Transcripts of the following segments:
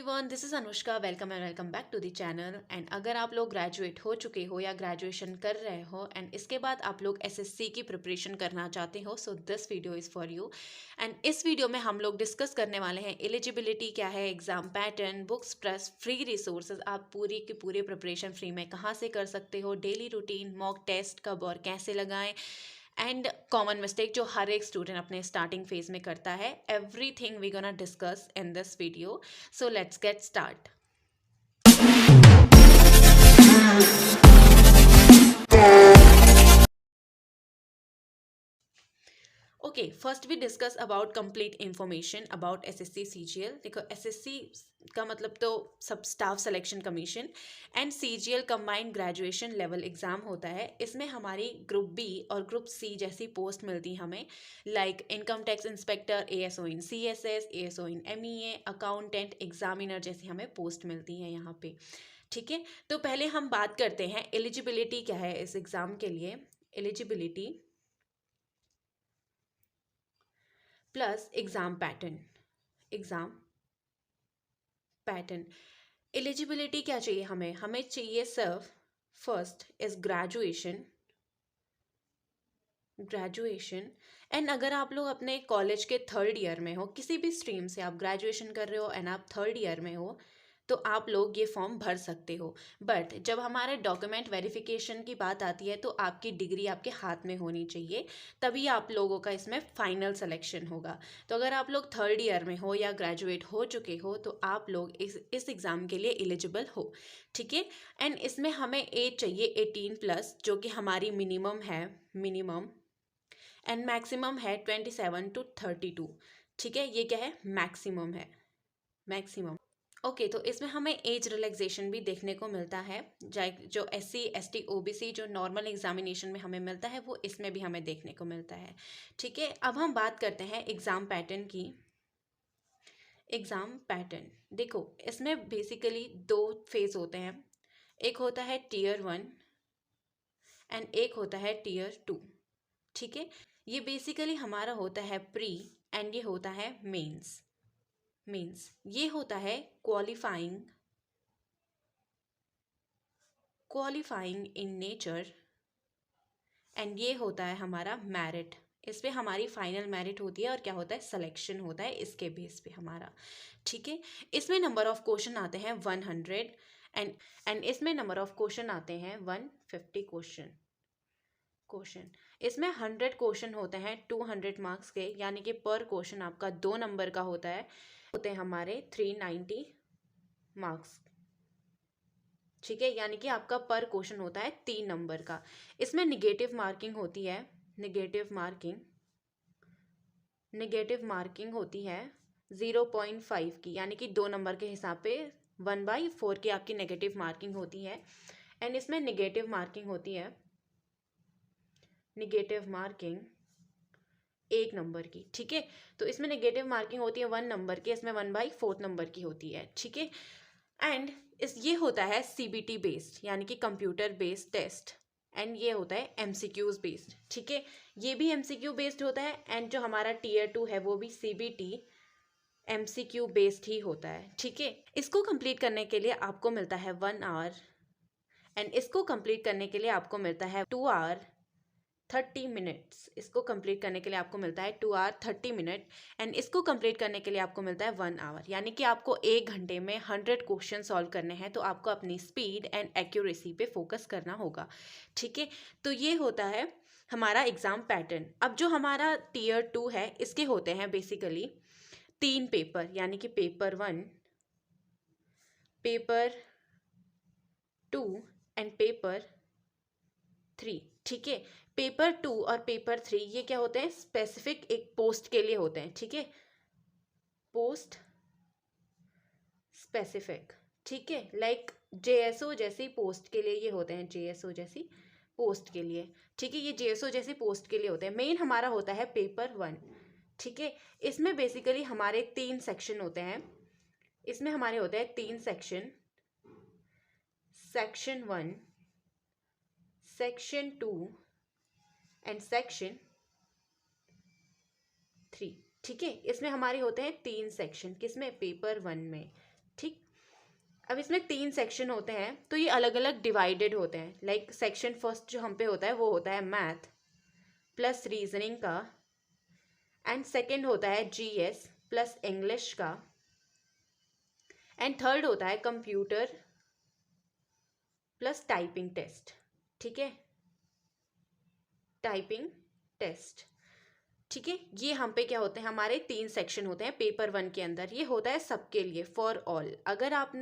Everyone, this is Anushka. Welcome and welcome back to the channel. And अगर आप लोग graduate हो चुके हो या ग्रेजुएशन कर रहे हो एंड इसके बाद आप लोग एसएससी की प्रिपरेशन करना चाहते हो, so this video is for you. And इस वीडियो में हम लोग डिस्कस करने वाले हैं एलिजिबिलिटी क्या है, exam pattern, books, plus free resources. आप पूरी की पूरी प्रिपरेशन फ्री में कहाँ से कर सकते हो, डेली रूटीन, मॉक टेस्ट कब और कैसे लगाएं, एंड कॉमन मिस्टेक जो हर एक स्टूडेंट अपने स्टार्टिंग फेज में करता है। Everything we gonna discuss in this video, so let's get start. Okay, first we discuss about complete information about SSC CGL. देखो, एसएससी का मतलब तो सब staff selection commission and CGL combined graduation level exam होता है। इसमें हमारी group B और ग्रुप सी जैसी पोस्ट मिलती हमें, like income tax inspector, ASO in CSS, ASO in MEA, accountant, examiner जैसी हमें पोस्ट मिलती है यहाँ पे। ठीक है, तो पहले हम बात करते हैं एलिजिबिलिटी क्या है इस एग्जाम के लिए। Eligibility plus exam pattern. Exam pattern eligibility क्या चाहिए हमें? हमें चाहिए सिर्फ first is graduation. Graduation and अगर आप लोग अपने कॉलेज के थर्ड ईयर में हो, किसी भी स्ट्रीम से आप ग्रेजुएशन कर रहे हो एंड आप थर्ड ईयर में हो, तो आप लोग ये फॉर्म भर सकते हो। बट जब हमारे डॉक्यूमेंट वेरिफिकेशन की बात आती है तो आपकी डिग्री आपके हाथ में होनी चाहिए, तभी आप लोगों का इसमें फाइनल सिलेक्शन होगा। तो अगर आप लोग थर्ड ईयर में हो या ग्रेजुएट हो चुके हो तो आप लोग इस एग्ज़ाम के लिए एलिजिबल हो। ठीक है, एंड इसमें हमें एज चाहिए 18+, जो कि हमारी मिनिमम है, मिनिमम, एंड मैक्सिमम है 27 to 32। ठीक है, ये क्या है? मैक्सिमम है, मैक्सिमम। ओके, तो इसमें हमें एज रिलैक्सेशन भी देखने को मिलता है, जो एससी एसटी ओबीसी जो नॉर्मल एग्जामिनेशन में हमें मिलता है वो इसमें भी हमें देखने को मिलता है। ठीक है, अब हम बात करते हैं एग्जाम पैटर्न की। एग्जाम पैटर्न देखो, इसमें बेसिकली दो फेज होते हैं। एक होता है टीयर 1 एंड एक होता है टीयर 2। ठीक है, ये बेसिकली हमारा होता है प्री एंड ये होता है मेंस। मेंस ये होता है qualifying, qualifying in nature, and ये होता है हमारा मेरिट। इस पे हमारी फाइनल मेरिट होती है और क्या होता है? सिलेक्शन होता है इसके बेस पे हमारा। ठीक है, इसमें नंबर ऑफ क्वेश्चन आते हैं 100 एंड इसमें नंबर ऑफ क्वेश्चन आते हैं 150 क्वेश्चन। इसमें 100 क्वेश्चन होते हैं 200 मार्क्स के, यानी कि पर क्वेश्चन आपका 2 नंबर का होता है, होते हैं हमारे 390 मार्क्स। ठीक है, यानी कि आपका पर क्वेश्चन होता है 3 नंबर का। इसमें निगेटिव मार्किंग होती है, निगेटिव मार्किंग, निगेटिव मार्किंग होती है 0.5 की, यानी कि 2 नंबर के हिसाब पे 1/4 की आपकी नेगेटिव मार्किंग होती है। एंड इसमें निगेटिव मार्किंग होती है, निगेटिव मार्किंग 1 नंबर की। ठीक है, तो इसमें नेगेटिव मार्किंग होती है 1 नंबर की, इसमें 1/4 नंबर की होती है। ठीक है, एंड ये होता है सीबीटी बेस्ड, यानी कि कंप्यूटर बेस्ड टेस्ट, एंड ये होता है एमसीक्यूज बेस्ड। ठीक है, ये भी एमसीक्यू बेस्ड होता है, एंड जो हमारा टीयर 2 है वो भी सीबीटी एमसीक्यू बेस्ड ही होता है। ठीक है, इसको कंप्लीट करने के लिए आपको मिलता है 1 आवर, एंड इसको कंप्लीट करने के लिए आपको मिलता है 2 आवर 30 मिनट्स। इसको कंप्लीट करने के लिए आपको मिलता है 2 आवर 30 मिनट, एंड इसको कंप्लीट करने के लिए आपको मिलता है 1 आवर, यानी कि आपको 1 घंटे में 100 क्वेश्चन सॉल्व करने हैं। तो आपको अपनी स्पीड एंड एक्यूरेसी पे फोकस करना होगा। ठीक है, तो ये होता है हमारा एग्जाम पैटर्न। अब जो हमारा टीयर 2 है, इसके होते हैं बेसिकली 3 पेपर, यानी कि पेपर 1, पेपर 2 एंड पेपर 3। ठीक है, पेपर 2 और पेपर 3 ये क्या होते हैं? स्पेसिफिक एक पोस्ट के लिए होते हैं। ठीक है, पोस्ट स्पेसिफिक। ठीक है, लाइक जेएसओ जैसी पोस्ट के लिए ये होते हैं, जेएसओ जैसी पोस्ट के लिए। ठीक है, ये जेएसओ जैसी पोस्ट के लिए होते हैं। मेन हमारा होता है पेपर 1। ठीक है, इसमें बेसिकली हमारे 3 सेक्शन होते हैं। इसमें हमारे होते हैं 3 section, section 1, section 2 and section 3। ठीक है, इसमें हमारे होते हैं 3 सेक्शन, किसमें? पेपर 1 में। ठीक, अब इसमें 3 सेक्शन होते हैं, तो ये अलग अलग डिवाइडेड होते हैं। लाइक सेक्शन फर्स्ट जो हम पे होता है वो होता है मैथ प्लस रीजनिंग का, एंड सेकंड होता है जीएस प्लस इंग्लिश का, एंड थर्ड होता है कंप्यूटर प्लस टाइपिंग टेस्ट। ठीक है, टाइपिंग टेस्ट। ठीक है, ये हम पे क्या होते हैं, हमारे 3 सेक्शन होते हैं पेपर 1 के अंदर। ये होता है सबके लिए, फॉर ऑल। अगर आपका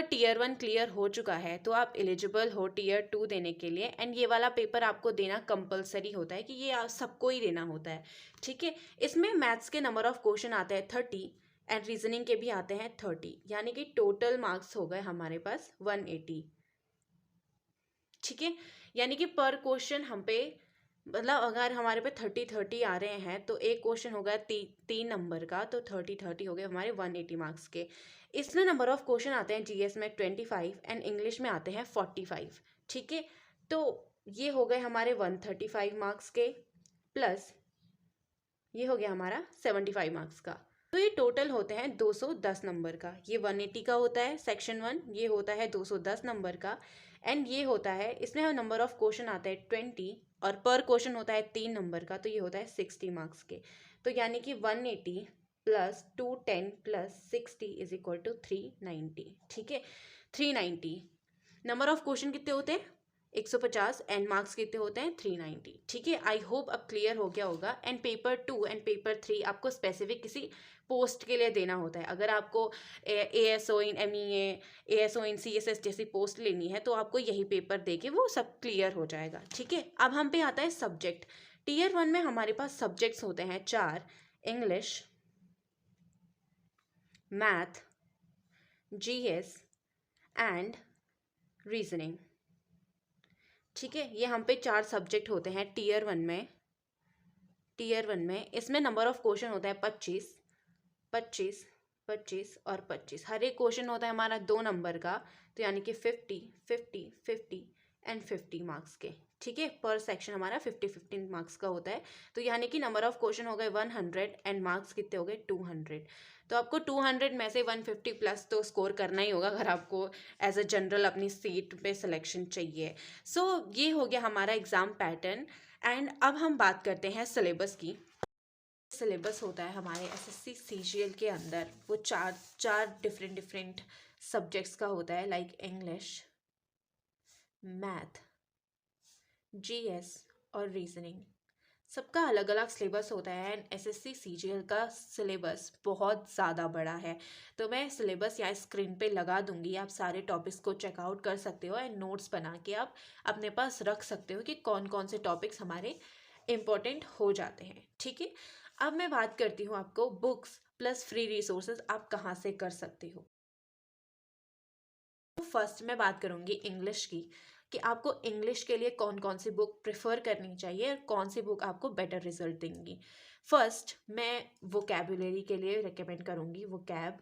टीयर 1 क्लियर हो चुका है तो आप एलिजिबल हो टीयर 2 देने के लिए, एंड ये वाला पेपर आपको देना कंपलसरी होता है, कि ये सबको ही देना होता है। ठीक है, इसमें मैथ्स के नंबर ऑफ क्वेश्चन आते हैं 30, एंड रीजनिंग के भी आते हैं 30, यानी कि टोटल मार्क्स हो गए हमारे पास 180। ठीक है, यानी कि पर क्वेश्चन हम पे, मतलब अगर हमारे पे 30 आ रहे हैं तो एक क्वेश्चन हो गया 3 नंबर का, तो 30 हो गए हमारे 180 मार्क्स के। इसमें नंबर ऑफ क्वेश्चन आते हैं जीएस में 25 एंड इंग्लिश में आते हैं 45। ठीक है, तो ये हो गए हमारे 135 मार्क्स के, प्लस ये हो गया हमारा 75 मार्क्स का। तो ये टोटल होते हैं 210 नंबर का। ये 180 का होता है सेक्शन 1, ये होता है 210 नंबर का, एंड ये होता है, इसमें नंबर ऑफ क्वेश्चन आता है 20, और पर क्वेश्चन होता है 3 नंबर का, तो ये होता है 60 मार्क्स के। तो यानी कि 180 plus 210 plus 60 is equal to 390। ठीक है, 390। नंबर ऑफ क्वेश्चन कितने होते हैं, 150, एंड मार्क्स कितने होते हैं, 390। ठीक है, आई होप अब क्लियर हो गया होगा। एंड पेपर 2 एंड पेपर 3 आपको स्पेसिफिक किसी पोस्ट के लिए देना होता है। अगर आपको ASO इन MEA, ASO इन CSS जैसी पोस्ट लेनी है, तो आपको यही पेपर दे के वो सब क्लियर हो जाएगा। ठीक है, अब हम पे आता है सब्जेक्ट। टीयर 1 में हमारे पास सब्जेक्ट्स होते हैं 4, English, math, GS and reasoning. ठीक है, ये हम पे 4 सब्जेक्ट होते हैं टीयर 1 में। इसमें नंबर ऑफ क्वेश्चन होता है 25, 25, 25 और 25। हर एक क्वेश्चन होता है हमारा 2 नंबर का, तो यानी कि 50, 50, 50 एंड 50 मार्क्स के। ठीक है, पर सेक्शन हमारा 50 मार्क्स का होता है। तो यानी कि नंबर ऑफ क्वेश्चन हो गए 100 एंड मार्क्स कितने हो गए 200। तो आपको 200 में से 150 प्लस तो स्कोर करना ही होगा, अगर आपको एज अ जनरल अपनी सीट पे सिलेक्शन चाहिए। सो ये हो गया हमारा एग्ज़ाम पैटर्न। एंड अब हम बात करते हैं सिलेबस की। सिलेबस होता है हमारे SSC CGL के अंदर, वो चार डिफरेंट सब्जेक्ट्स का होता है, लाइक इंग्लिश, मैथ, GS और रीजनिंग। सबका अलग अलग सिलेबस होता है, एंड SSC CGL का सिलेबस बहुत ज़्यादा बड़ा है। तो मैं सिलेबस यहाँ स्क्रीन पे लगा दूंगी, आप सारे टॉपिक्स को चेकआउट कर सकते हो, एंड नोट्स बना के आप अपने पास रख सकते हो कि कौन कौन से टॉपिक्स हमारे इम्पोर्टेंट हो जाते हैं। ठीक है, अब मैं बात करती हूँ आपको बुक्स प्लस फ्री रिसोर्सेज आप कहाँ से कर सकते हो। तो फर्स्ट मैं बात करूँगी इंग्लिश की, कि आपको इंग्लिश के लिए कौन कौन सी बुक प्रेफर करनी चाहिए और कौन सी बुक आपको बेटर रिजल्ट देंगी। फर्स्ट मैं वोकैबुलरी के लिए रिकमेंड करूँगी वोकैब,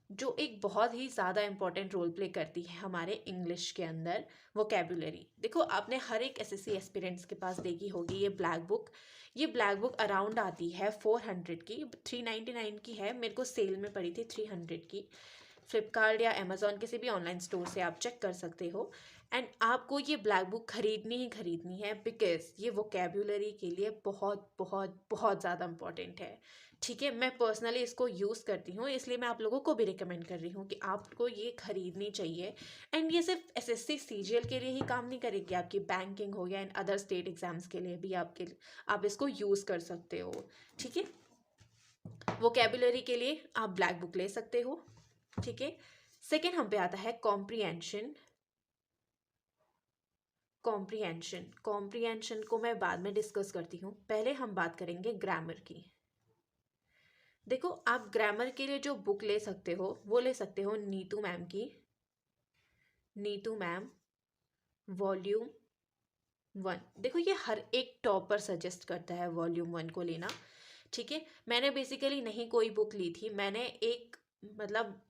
जो एक बहुत ही ज़्यादा इंपॉर्टेंट रोल प्ले करती है हमारे इंग्लिश के अंदर। वोकैबुलरी देखो, आपने हर एक SSC एस्पिरेंट्स के पास देखी होगी ये ब्लैक बुक। ये ब्लैक बुक अराउंड आती है 400 की, 399 की है, मेरे को सेल में पड़ी थी 300 की। फ्लिपकार्ट या अमेज़ॉन किसी भी ऑनलाइन स्टोर से आप चेक कर सकते हो। एंड आपको ये ब्लैक बुक खरीदनी ही खरीदनी है, बिकॉज ये वोकैबुलरी के लिए बहुत बहुत बहुत ज़्यादा इंपॉर्टेंट है। ठीक है, मैं पर्सनली इसको यूज़ करती हूँ, इसलिए मैं आप लोगों को भी रिकमेंड कर रही हूँ कि आपको ये खरीदनी चाहिए। एंड ये सिर्फ SSC CGL के लिए ही काम नहीं करेगी, आपकी बैंकिंग हो गया एंड अदर स्टेट एग्जाम्स के लिए भी आप इसको यूज़ कर सकते हो। ठीक है, वोकैबुलरी के लिए आप ब्लैक बुक ले सकते हो। ठीक है, सेकेंड हम पे आता है कॉम्प्रिहेंशन। कॉम्प्रिहेंशन को मैं बाद में डिस्कस करती हूँ, पहले हम बात करेंगे ग्रामर की। देखो, आप ग्रामर के लिए जो बुक ले सकते हो वो ले सकते हो नीतू मैम की, नीतू मैम वॉल्यूम 1। देखो, ये हर एक टॉपर सजेस्ट करता है वॉल्यूम 1 को लेना। ठीक है, मैंने बेसिकली नहीं कोई बुक ली थी, मैंने एक मतलब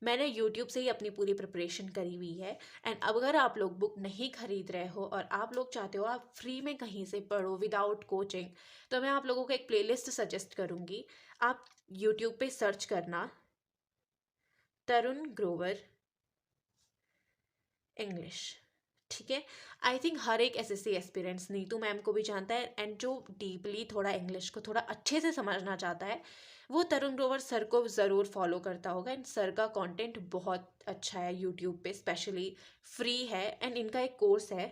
मैंने यूट्यूब से ही अपनी पूरी प्रिपरेशन करी हुई है। एंड अगर आप लोग बुक नहीं खरीद रहे हो और आप लोग चाहते हो आप फ्री में कहीं से पढ़ो विदाउट कोचिंग, तो मैं आप लोगों को एक प्लेलिस्ट सजेस्ट करूँगी। आप यूट्यूब पे सर्च करना तरुण ग्रोवर इंग्लिश, ठीक है। आई थिंक हर एक एसएससी एस्पिरेंट्स नीतू मैम को भी जानता है, एंड जो डीपली थोड़ा इंग्लिश को थोड़ा अच्छे से समझना चाहता है वो तरुण ग्रोवर सर को ज़रूर फॉलो करता होगा। एंड सर का कंटेंट बहुत अच्छा है यूट्यूब पे, स्पेशली फ्री है। एंड इनका एक कोर्स है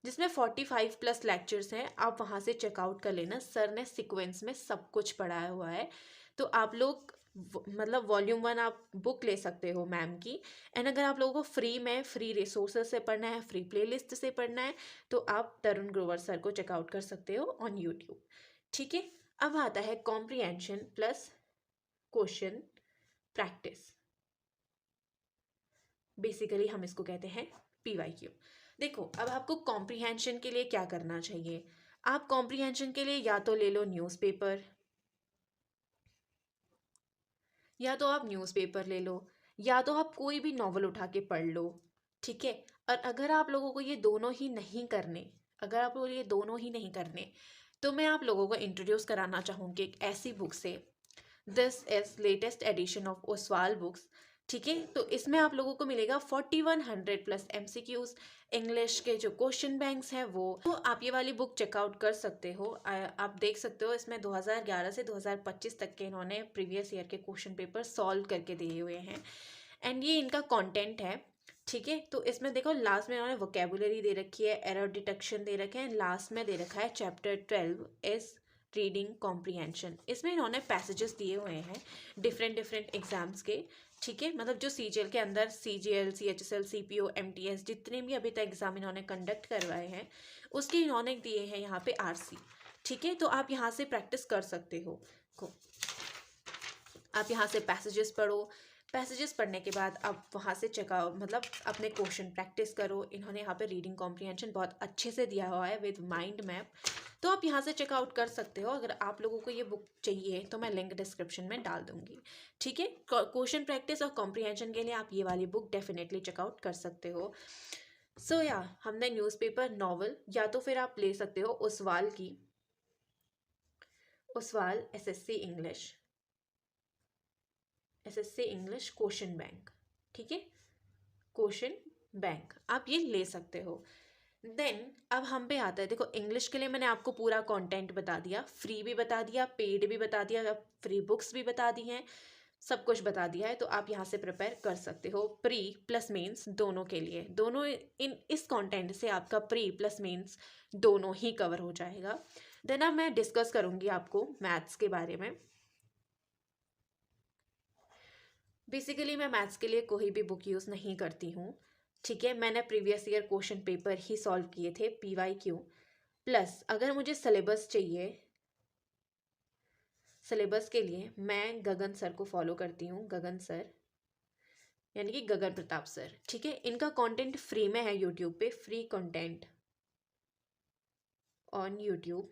जिसमें 45+ लेक्चर्स हैं, आप वहाँ से चेकआउट कर लेना। सर ने सीक्वेंस में सब कुछ पढ़ाया हुआ है। तो आप लोग मतलब वॉल्यूम 1 आप बुक ले सकते हो मैम की। एंड अगर आप लोगों को फ्री में फ्री रिसोर्सेज से पढ़ना है, फ्री प्लेलिस्ट से पढ़ना है, तो आप तरुण ग्रोवर सर को चेकआउट कर सकते हो ऑन यूट्यूब, ठीक है। अब आता है comprehension plus question practice, basically हम इसको कहते हैं PYQ। देखो अब आपको कॉम्प्रिहेंशन के लिए क्या करना चाहिए। आप कॉम्प्रिहेंशन के लिए या तो ले लो न्यूज़पेपर, या तो आप न्यूज़पेपर ले लो, या तो आप कोई भी नॉवल उठा के पढ़ लो, ठीक है। और अगर आप लोगों को ये दोनों ही नहीं करने, अगर आप लोगों को ये दोनों ही नहीं करने, तो मैं आप लोगों को इंट्रोड्यूस कराना चाहूँगी एक ऐसी बुक से। This is latest edition of Oswal books, ठीक है। तो इसमें आप लोगों को मिलेगा 4100+ MCQs, इंग्लिश के जो क्वेश्चन बैंक्स हैं वो। तो आप ये वाली बुक चेकआउट कर सकते हो। आप देख सकते हो इसमें 2011 से 2025 तक के इन्होंने प्रीवियस ईयर के क्वेश्चन पेपर सॉल्व करके दिए हुए हैं। एंड ये इनका कंटेंट है, ठीक है। तो इसमें देखो लास्ट में इन्होंने वोकेबुलरी दे रखी है, एरर डिटेक्शन दे रखे हैं, लास्ट में दे रखा है चैप्टर 12 इज रीडिंग कॉम्प्रिहेंशन। इसमें इन्होंने पैसेजेस दिए हुए हैं डिफरेंट डिफरेंट एग्जाम्स के, ठीक है। मतलब जो CGL के अंदर CGL CHSL CPO MTS जितने भी अभी तक एग्जाम इन्होंने कंडक्ट करवाए हैं उसके इन्होंने दिए हैं यहाँ पे RC, ठीक है। तो आप यहाँ से प्रैक्टिस कर सकते हो। आप यहाँ से पैसेजेस पढ़ो, पैसेजेस पढ़ने के बाद आप वहाँ से चेकआउट मतलब अपने क्वेश्चन प्रैक्टिस करो। इन्होंने यहाँ पे रीडिंग कॉम्प्रिहेंशन बहुत अच्छे से दिया हुआ है विद माइंड मैप, तो आप यहाँ से चेकआउट कर सकते हो। अगर आप लोगों को ये बुक चाहिए तो मैं लिंक डिस्क्रिप्शन में डाल दूँगी, ठीक है। क्वेश्चन प्रैक्टिस और कॉम्प्रिहेंशन के लिए आप ये वाली बुक डेफिनेटली चेकआउट कर सकते हो। सो या हमने न्यूज़पेपर, नॉवल, या तो फिर आप ले सकते हो ओसवाल की, Oswal SSC English question bank, ठीक है। क्वेश्चन बैंक आप ये ले सकते हो। देन अब हम पे आता है, देखो इंग्लिश के लिए मैंने आपको पूरा कंटेंट बता दिया, फ्री भी बता दिया, पेड भी बता दिया, फ्री बुक्स भी बता दी हैं, सब कुछ बता दिया है। तो आप यहाँ से प्रिपेयर कर सकते हो प्री प्लस मेंस दोनों के लिए। दोनों इस कंटेंट से आपका प्री प्लस मेंस दोनों ही कवर हो जाएगा। देन अब मैं डिस्कस करूँगी आपको मैथ्स के बारे में। बेसिकली मैं मैथ्स के लिए कोई भी बुक यूज़ नहीं करती हूँ, ठीक है। मैंने प्रीवियस ईयर क्वेश्चन पेपर ही सॉल्व किए थे PYQ प्लस। अगर मुझे सिलेबस चाहिए, सिलेबस के लिए मैं गगन सर को फॉलो करती हूँ, गगन सर यानी कि गगन प्रताप सर, ठीक है। इनका कंटेंट फ्री में है यूट्यूब पे, फ्री कंटेंट ऑन यूट्यूब,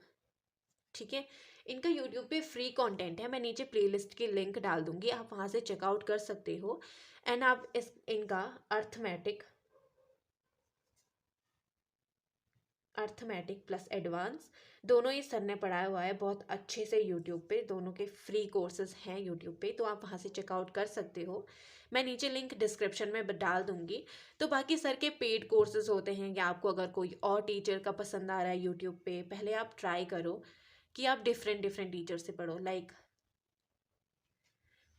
ठीक है। इनका यूट्यूब पे फ्री कंटेंट है, मैं नीचे प्लेलिस्ट की लिंक डाल दूंगी, आप वहाँ से चेकआउट कर सकते हो। एंड आप इनका अर्थमेटिक प्लस एडवांस दोनों ही सर ने पढ़ाया हुआ है बहुत अच्छे से यूट्यूब पे। दोनों के फ्री कोर्सेज हैं यूट्यूब पे, तो आप वहाँ से चेकआउट कर सकते हो। मैं नीचे लिंक डिस्क्रिप्शन में डाल दूंगी। तो बाकी सर के पेड कोर्सेज होते हैं, या आपको अगर कोई और टीचर का पसंद आ रहा है यूट्यूब पे, पहले आप ट्राई करो कि आप डिफरेंट डिफरेंट टीचर से पढ़ो,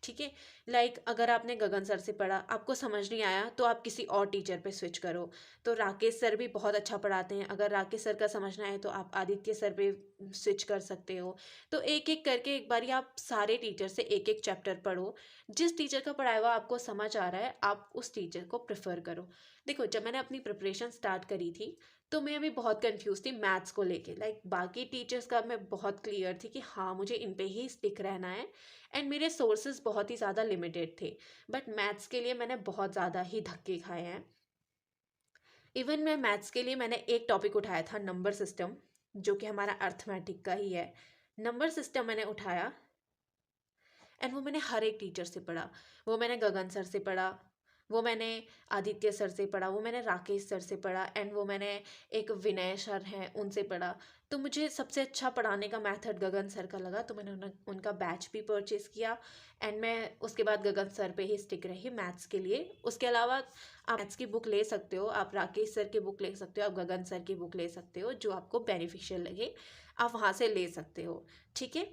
ठीक है। अगर आपने गगन सर से पढ़ा, आपको समझ नहीं आया, तो आप किसी और टीचर पे स्विच करो। तो राकेश सर भी बहुत अच्छा पढ़ाते हैं, अगर राकेश सर का समझना है तो आप आदित्य सर पे स्विच कर सकते हो। तो एक एक करके एक बारी आप सारे टीचर से एक एक चैप्टर पढ़ो। जिस टीचर का पढ़ाया हुआ आपको समझ आ रहा है, आप उस टीचर को प्रेफर करो। देखो जब मैंने अपनी प्रिपरेशन स्टार्ट करी थी तो मैं अभी बहुत कंफ्यूज थी मैथ्स को लेके। बाकी टीचर्स का मैं बहुत क्लियर थी कि हाँ मुझे इन पे ही स्टिक रहना है, एंड मेरे सोर्सेज बहुत ही ज़्यादा लिमिटेड थे। बट मैथ्स के लिए मैंने बहुत ज़्यादा ही धक्के खाए हैं। इवन मैं मैथ्स के लिए मैंने एक टॉपिक उठाया था नंबर सिस्टम, जो कि हमारा अर्थमेटिक का ही है। नंबर सिस्टम मैंने उठाया, एंड वो मैंने हर एक टीचर से पढ़ा। वो मैंने गगन सर से पढ़ा, वो मैंने आदित्य सर से पढ़ा, वो मैंने राकेश सर से पढ़ा, एंड वो मैंने एक विनय सर हैं उनसे पढ़ा। तो मुझे सबसे अच्छा पढ़ाने का मेथड गगन सर का लगा, तो मैंने उनका बैच भी परचेज़ किया। एंड मैं उसके बाद गगन सर पे ही स्टिक रही मैथ्स के लिए। उसके अलावा आप मैथ्स की बुक ले सकते हो, आप राकेश सर की बुक ले सकते हो, आप गगन सर की बुक ले सकते हो, जो आपको बेनिफिशियल लगे आप वहाँ से ले सकते हो। ठीक है,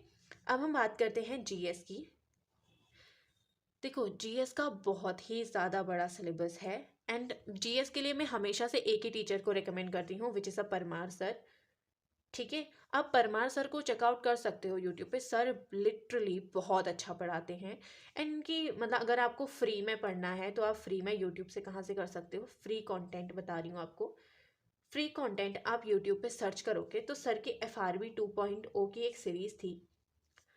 अब हम बात करते हैं जीएस की। देखो, जीएस का बहुत ही ज़्यादा बड़ा सिलेबस है, एंड जीएस के लिए मैं हमेशा से एक ही टीचर को रिकमेंड करती हूँ, which is a Parmar sir. ठीक है, आप परमार सर को चेकआउट कर सकते हो यूट्यूब पे। सर लिटरली बहुत अच्छा पढ़ाते हैं, एंड इनकी मतलब अगर आपको फ्री में पढ़ना है तो आप फ्री में यूट्यूब से कहाँ से कर सकते हो, फ्री कंटेंट बता रही हूँ आपको। फ्री कंटेंट आप यूट्यूब पे सर्च करोगे तो सर की FRB 2.0 की एक सीरीज़ थी,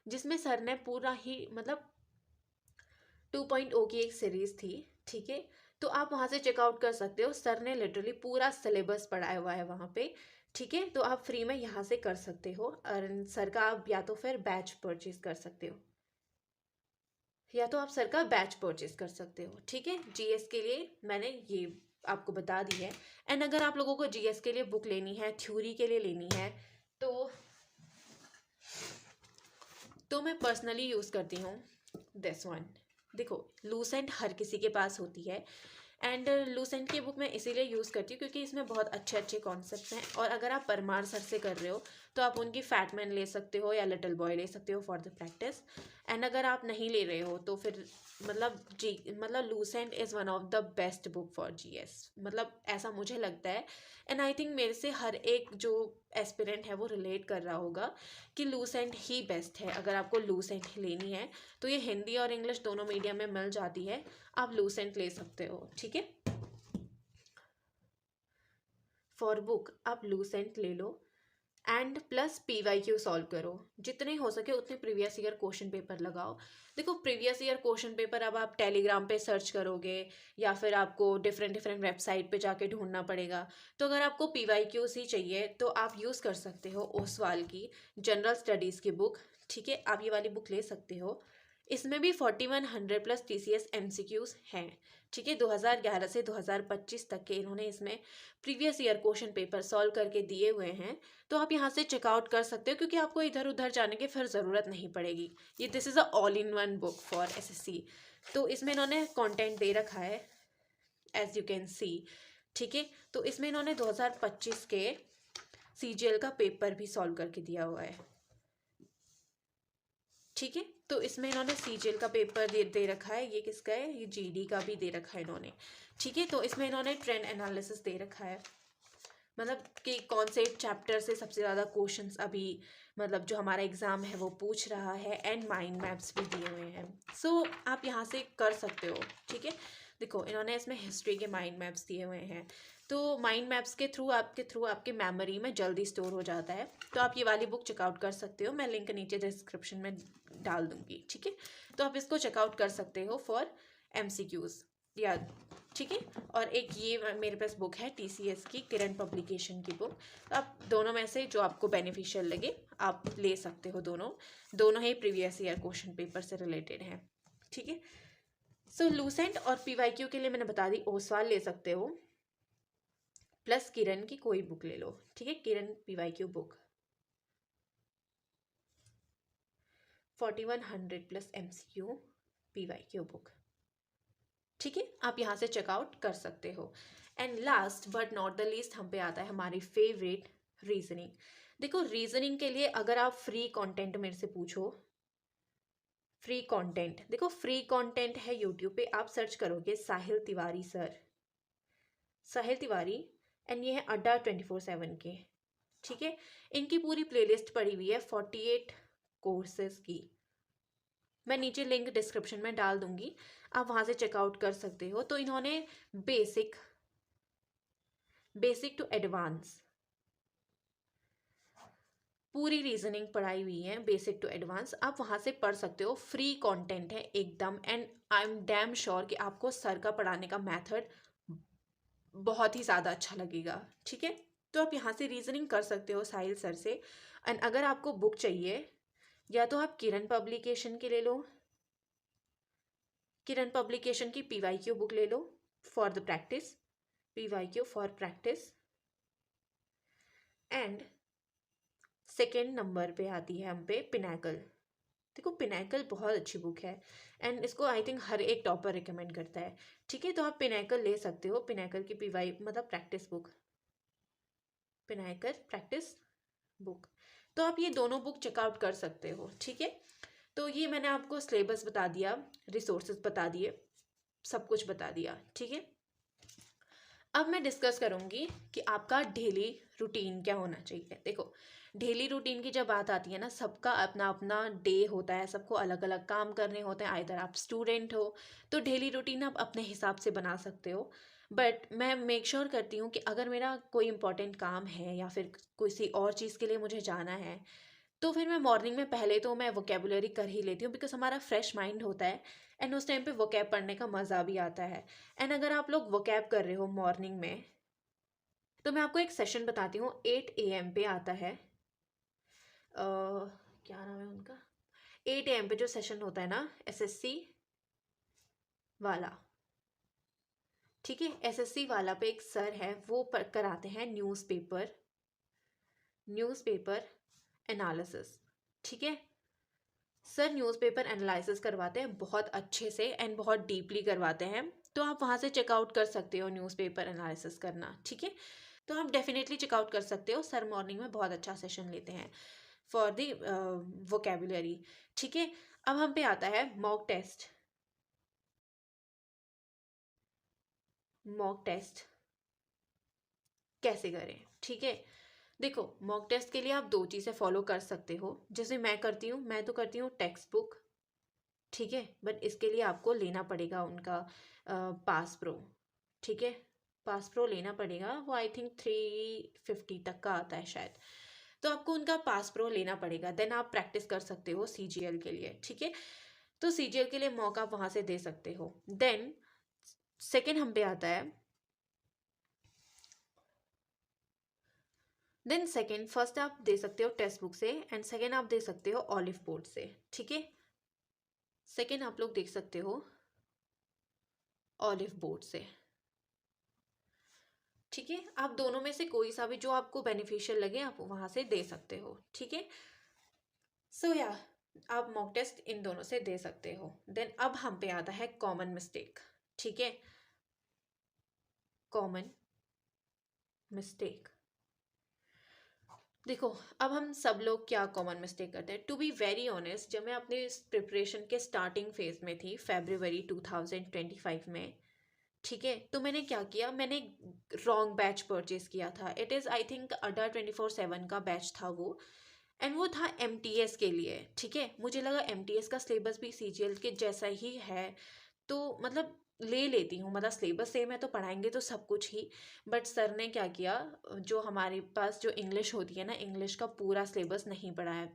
जिसमें सर ने पूरा ही मतलब 2.0 की एक सीरीज़ थी। ठीक है, तो आप वहाँ से चेकआउट कर सकते हो, सर ने लिटरली पूरा सिलेबस पढ़ाया हुआ है वहाँ पे। ठीक है, तो आप फ्री में यहाँ से कर सकते हो, और सर का आप या तो फिर बैच परचेज कर सकते हो, या तो आप सर का बैच परचेज कर सकते हो। ठीक है, जीएस के लिए मैंने ये आपको बता दी है। एंड अगर आप लोगों को जीएस के लिए बुक लेनी है, थ्योरी के लिए लेनी है, तो मैं पर्सनली यूज़ करती हूँ दिस वन। देखो, लूसेंट हर किसी के पास होती है, एंड लूसेंट की बुक मैं इसीलिए यूज़ करती हूँ क्योंकि इसमें बहुत अच्छे अच्छे कॉन्सेप्ट्स हैं। और अगर आप परमार सर से कर रहे हो तो आप उनकी फैटमैन ले सकते हो या लिटिल बॉय ले सकते हो फॉर द प्रैक्टिस। एंड अगर आप नहीं ले रहे हो तो फिर मतलब Lucent is one of the best book for GS, मतलब ऐसा मुझे लगता है। एंड आई थिंक मेरे से हर एक जो एस्पिरेंट है वो रिलेट कर रहा होगा कि लूसेंट ही बेस्ट है। अगर आपको लूसेंट लेनी है तो ये हिंदी और इंग्लिश दोनों मीडियम में मिल जाती है, आप लूसेंट ले सकते हो। ठीक है, फॉर बुक आप लूसेंट ले लो, एंड प्लस PYQ सॉल्व करो, जितने हो सके उतने प्रीवियस ईयर क्वेश्चन पेपर लगाओ। देखो, प्रीवियस ईयर क्वेश्चन पेपर अब आप टेलीग्राम पे सर्च करोगे या फिर आपको डिफरेंट डिफरेंट वेबसाइट पे जाके ढूंढना पड़ेगा। तो अगर आपको PYQs ही चाहिए तो आप यूज़ कर सकते हो ओसवाल की जनरल स्टडीज़ की बुक। ठीक है, आप ये वाली बुक ले सकते हो। इसमें भी 4100 प्लस TCS MCQs हैं। ठीक है, 2011 से 2025 तक के इन्होंने इसमें previous year question paper solve करके दिए हुए हैं। तो आप यहाँ से चेकआउट कर सकते हो क्योंकि आपको इधर उधर जाने की फिर ज़रूरत नहीं पड़ेगी। ये this is a all in one book for SSC। तो इसमें इन्होंने कंटेंट दे रखा है एज यू कैन सी। ठीक है, तो इसमें इन्होंने 2025 के CGL का पेपर भी सॉल्व करके दिया हुआ है। ठीक है, तो इसमें इन्होंने CGL का पेपर दे रखा है। ये किसका है, ये GD का भी दे रखा है इन्होंने। ठीक है, तो इसमें इन्होंने ट्रेंड एनालिसिस दे रखा है, मतलब कि कौन से चैप्टर से सबसे ज़्यादा क्वेश्चंस अभी मतलब जो हमारा एग्ज़ाम है वो पूछ रहा है, एंड माइंड मैप्स भी दिए हुए हैं। सो आप यहाँ से कर सकते हो। ठीक है, देखो इन्होंने इसमें हिस्ट्री के माइंड मैप्स दिए हुए हैं, तो माइंड मैप्स के थ्रू आपके मेमोरी में जल्दी स्टोर हो जाता है। तो आप ये वाली बुक चेकआउट कर सकते हो, मैं लिंक नीचे डिस्क्रिप्शन में डाल दूँगी। ठीक है, तो आप इसको चेकआउट कर सकते हो फॉर MCQs या। ठीक है, और एक ये मेरे पास बुक है TCS की किरण पब्लिकेशन की बुक। तो आप दोनों में से जो आपको बेनिफिशियल लगे आप ले सकते हो। दोनों ही प्रीवियस ईयर क्वेश्चन पेपर से रिलेटेड हैं। ठीक है, सो लूसेंट और PYQ के लिए मैंने बता दी ओसवाल ले सकते हो, प्लस किरण की कोई बुक ले लो। ठीक है, किरण PYQ book 4100 plus MCQ PYQ book. ठीक है, आप यहाँ से चेकआउट कर सकते हो। And last but not the least हम पे आता है हमारी फेवरेट रीजनिंग। देखो, रीजनिंग के लिए अगर आप फ्री कंटेंट मेरे से पूछो, फ्री कंटेंट देखो, फ्री कंटेंट है यूट्यूब पे, आप सर्च करोगे साहिल तिवारी सर, साहिल तिवारी, एंड ये है अड्डा 24/7 के। ठीक है, इनकी पूरी प्लेलिस्ट पड़ी हुई है 48 कोर्सेज की, मैं नीचे लिंक डिस्क्रिप्शन में डाल दूंगी, आप वहाँ से चेकआउट कर सकते हो। तो इन्होंने बेसिक टू एडवांस पूरी रीजनिंग पढ़ाई हुई है, बेसिक टू एडवांस आप वहाँ से पढ़ सकते हो। फ्री कंटेंट है एकदम, and I am damn sure कि आपको सर का पढ़ाने का मेथड बहुत ही ज़्यादा अच्छा लगेगा। ठीक है, तो आप यहाँ से रीजनिंग कर सकते हो साहिल सर से। एंड अगर आपको बुक चाहिए या तो आप किरण पब्लिकेशन के ले लो, किरण पब्लिकेशन की PYQ बुक ले लो for the practice, PYQ for practice. And second number पे आती है हम पे पिनाकल। देखो पिनाकल बहुत अच्छी बुक है एंड इसको आई थिंक हर एक टॉपर रिकमेंड करता है, ठीक है। तो आप पिनाकल ले सकते हो, पिनाकल की PY मतलब practice book, Pinnacle practice book. तो आप ये दोनों बुक चेकआउट कर सकते हो, ठीक है। तो ये मैंने आपको सिलेबस बता दिया, रिसोर्सेज बता दिए, सब कुछ बता दिया, ठीक है। अब मैं डिस्कस करूँगी कि आपका डेली रूटीन क्या होना चाहिए। देखो डेली रूटीन की जब बात आती है ना, सबका अपना अपना डे होता है, सबको अलग अलग काम करने होते हैं। आइदर आप स्टूडेंट हो तो डेली रूटीन आप अपने हिसाब से बना सकते हो, बट मैं मेक श्योर करती हूँ कि अगर मेरा कोई इंपॉर्टेंट काम है या फिर किसी और चीज़ के लिए मुझे जाना है, तो फिर मैं मॉर्निंग में पहले तो मैं वोकेबुलरी कर ही लेती हूँ, बिकॉज हमारा फ्रेश माइंड होता है एंड उस टाइम पे वोकैब पढ़ने का मज़ा भी आता है। एंड अगर आप लोग वोकैब कर रहे हो मॉर्निंग में, तो मैं आपको एक सेशन बताती हूँ, 8 AM पे आता है। क्या नाम है उनका, 8 AM पे जो सेशन होता है ना SSC वाला, ठीक है। SSC वाला पे एक सर है, वो कराते हैं न्यूज़पेपर एनालिसिस, ठीक है। सर न्यूज़पेपर एनालिसिस करवाते हैं बहुत अच्छे से एंड बहुत डीपली करवाते हैं, तो आप वहाँ से चेकआउट कर सकते हो न्यूज़पेपर एनालिसिस करना, ठीक है। तो आप डेफिनेटली चेकआउट कर सकते हो, सर मॉर्निंग में बहुत अच्छा सेशन लेते हैं फॉर दी वोकेबुलरी, ठीक है। अब हम पे आता है मॉक टेस्ट। मॉक टेस्ट कैसे करें, ठीक है। देखो मॉक टेस्ट के लिए आप दो चीज़ें फॉलो कर सकते हो, जैसे मैं करती हूँ, मैं तो करती हूँ टेक्स्ट बुक, ठीक है। बट इसके लिए आपको लेना पड़ेगा उनका पास प्रो, ठीक है। पास प्रो लेना पड़ेगा, वो आई थिंक 350 तक का आता है शायद। तो आपको उनका पास प्रो लेना पड़ेगा, देन आप प्रैक्टिस कर सकते हो CGL के लिए, ठीक है। तो CGL के लिए मौका आप वहाँ से दे सकते हो। देन सेकेंड हम पे आता है, देन सेकेंड, फर्स्ट आप दे सकते हो टेक्स्ट बुक से एंड सेकेंड आप दे सकते हो ऑलिव बोर्ड से, ठीक है। सेकेंड आप लोग देख सकते हो ऑलिव बोर्ड से, ठीक है। आप दोनों में से कोई सा भी जो आपको बेनिफिशियल लगे आप वहाँ से दे सकते हो, ठीक है। सो या आप मॉक टेस्ट इन दोनों से दे सकते हो। देन अब हम पे आता है कॉमन मिस्टेक, ठीक है। कॉमन मिस्टेक, देखो अब हम सब लोग क्या कॉमन मिस्टेक करते हैं। टू बी वेरी ऑनेस्ट, जब मैं अपने प्रिपरेशन के स्टार्टिंग फेज में थी February 2025 में, ठीक है, तो मैंने क्या किया, मैंने रॉन्ग बैच परचेज किया था। इट इज़ आई थिंक अडा 24/7 का बैच था वो, एंड वो था MTS के लिए, ठीक है। मुझे लगा MTS का सिलेबस भी CGL के जैसा ही है, तो मतलब ले लेती हूँ, मतलब सिलेबस सेम है तो पढ़ाएंगे तो सब कुछ ही। बट सर ने क्या किया, जो हमारे पास जो इंग्लिश होती है ना, इंग्लिश का पूरा सिलेबस नहीं पढ़ाया।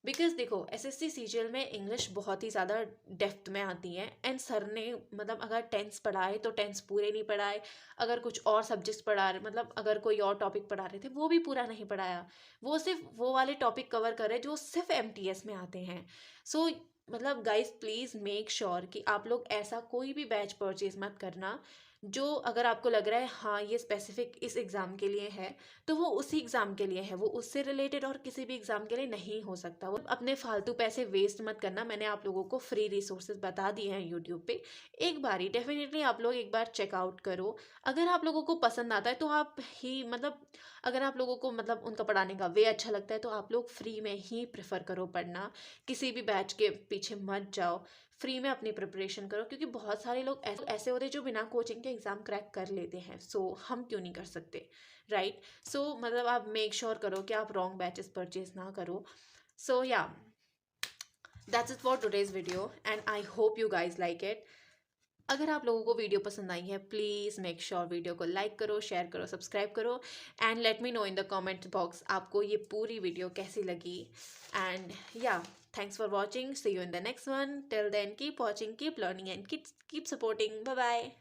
बिकॉज देखो SSC CGL में इंग्लिश बहुत ही ज़्यादा डेप्थ में आती है एंड सर ने मतलब अगर टेंस पढ़ाए तो टेंस पूरे नहीं पढ़ाए, अगर कुछ और सब्जेक्ट्स पढ़ा रहे, मतलब अगर कोई और टॉपिक पढ़ा रहे थे वो भी पूरा नहीं पढ़ाया, वो सिर्फ वो वाले टॉपिक कवर कर रहे जो सिर्फ MTS में आते हैं। सो मतलब गाइस प्लीज़ मेक श्योर कि आप लोग ऐसा कोई भी बैच परचेज मत करना जो अगर आपको लग रहा है हाँ ये स्पेसिफिक इस एग्ज़ाम के लिए है, तो वो उसी एग्ज़ाम के लिए है, वो उससे रिलेटेड और किसी भी एग्ज़ाम के लिए नहीं हो सकता। वो अपने फालतू पैसे वेस्ट मत करना। मैंने आप लोगों को फ्री रिसोर्सेज बता दिए हैं यूट्यूब पे, एक बार ही डेफिनेटली आप लोग एक बार चेकआउट करो। अगर आप लोगों को पसंद आता है तो आप ही मतलब अगर आप लोगों को मतलब उनका पढ़ाने का वे अच्छा लगता है तो आप लोग फ्री में ही प्रेफर करो पढ़ना, किसी भी बैच के पीछे मत जाओ, फ्री में अपनी प्रिपरेशन करो। क्योंकि बहुत सारे लोग ऐसे होते हैं जो बिना कोचिंग के एग्ज़ाम क्रैक कर लेते हैं, सो हम क्यों नहीं कर सकते, राइट। सो मतलब आप मेक श्योर करो कि आप रॉन्ग बैचेस परचेज ना करो। सो या that's it for today's video and I hope you guys like it. अगर आप लोगों को वीडियो पसंद आई है प्लीज़ मेक श्योर वीडियो को लाइक करो, शेयर करो, सब्सक्राइब करो and let me know in the comment box आपको ये पूरी वीडियो कैसी लगी। एंड या thanks for watching, see you in the next one. Till then keep watching, keep learning and keep supporting. Bye bye.